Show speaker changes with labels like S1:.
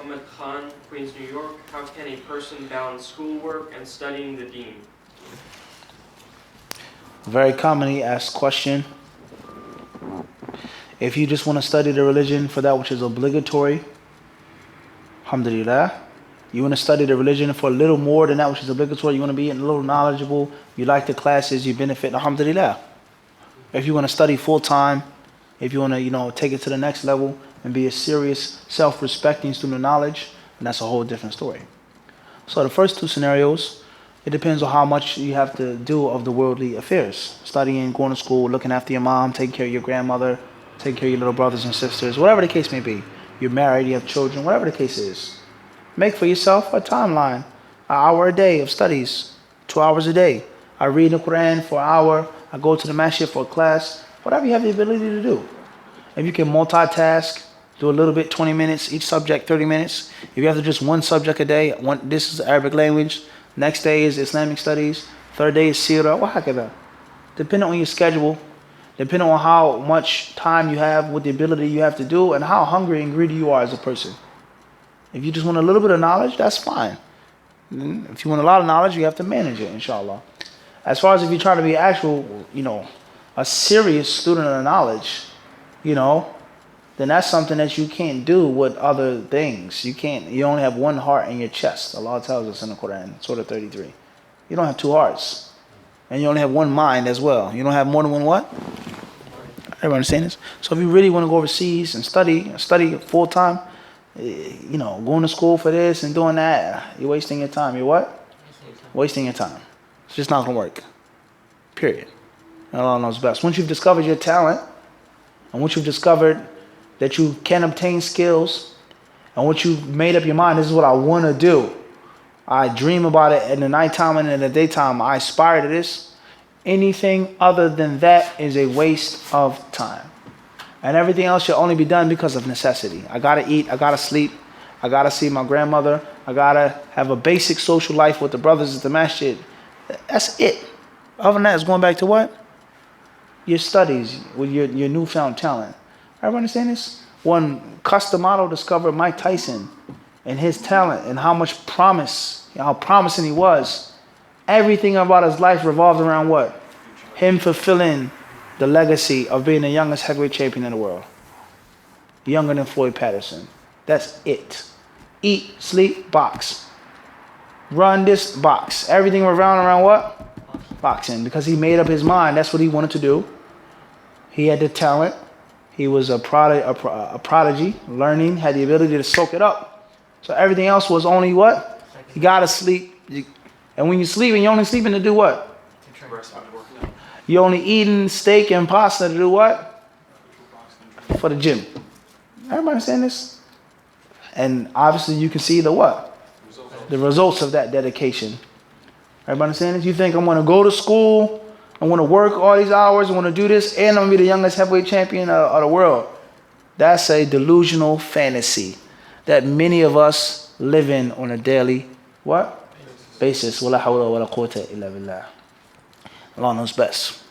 S1: Muhammad Khan, Queens, New York. How can a person balance schoolwork and studying the deen?
S2: Very commonly asked question. If you just want to study the religion for that which is obligatory, alhamdulillah. You want to study the religion for a little more than that which is obligatory, you want to be a little knowledgeable, you like the classes, you benefit, alhamdulillah. If you want to study full time, if you want to, take it to the next level and be a serious, self-respecting student of knowledge, then that's a whole different story. So the first two scenarios, it depends on how much you have to do of the worldly affairs. Studying, going to school, looking after your mom, taking care of your grandmother, taking care of your little brothers and sisters, whatever the case may be. You're married, you have children, whatever the case is. Make for yourself a timeline, an hour a day of studies, 2 hours a day. I read the Quran for an hour, I go to the masjid for a class, whatever you have the ability to do. If you can multitask, do a little bit, 20 minutes, each subject 30 minutes. If you have to just one subject a day, this is Arabic language, next day is Islamic studies, third day is Seerah, wahakadha. Depending on your schedule, depending on how much time you have, what the ability you have to do, and how hungry and greedy you are as a person. If you just want a little bit of knowledge, that's fine. If you want a lot of knowledge, you have to manage it, inshallah. As far as if you're trying to be actual, a serious student of knowledge, then that's something that you can't do with other things. You only have one heart in your chest. Allah tells us in the Quran, Surah 33. You don't have two hearts. And you only have one mind as well. You don't have more than one what? Everyone understand this? So if you really want to go overseas and study full time, going to school for this and doing that, you're wasting your time. You're what? Wasting your time. It's just not going to work. Period. And Allah knows best. Once you've discovered your talent, and once you've discovered that you can obtain skills, and once you've made up your mind, this is what I want to do. I dream about it in the nighttime and in the daytime. I aspire to this. Anything other than that is a waste of time. And everything else should only be done because of necessity. I gotta eat, I gotta sleep, I gotta see my grandmother, I gotta have a basic social life with the brothers at the masjid. That's it. Other than that, it's going back to what? Your studies with your newfound talent. Everyone understand this? When Cus D'Amato discovered Mike Tyson and his talent and how much promise, how promising he was, everything about his life revolved around what? Him fulfilling the legacy of being the youngest heavyweight champion in the world. Younger than Floyd Patterson. That's it. Eat, sleep, box. Run this, box. Everything revolved around what? Boxing. Because he made up his mind. That's what he wanted to do. He had the talent. He was a prodigy, learning, had the ability to soak it up. So everything else was only what? You gotta sleep. And when you sleep, you're only sleeping to do what? You're only eating steak and pasta to do what? For the gym. Everybody understand this? And obviously you can see the what? The results of that dedication. Everybody understand this? You think I'm going to go to school, I want to work all these hours, I want to do this, and I'm going to be the youngest heavyweight champion of the world. That's a delusional fantasy that many of us live in on a daily what? Basis. Wala hawla wala quwwata illa billah. Allah knows best.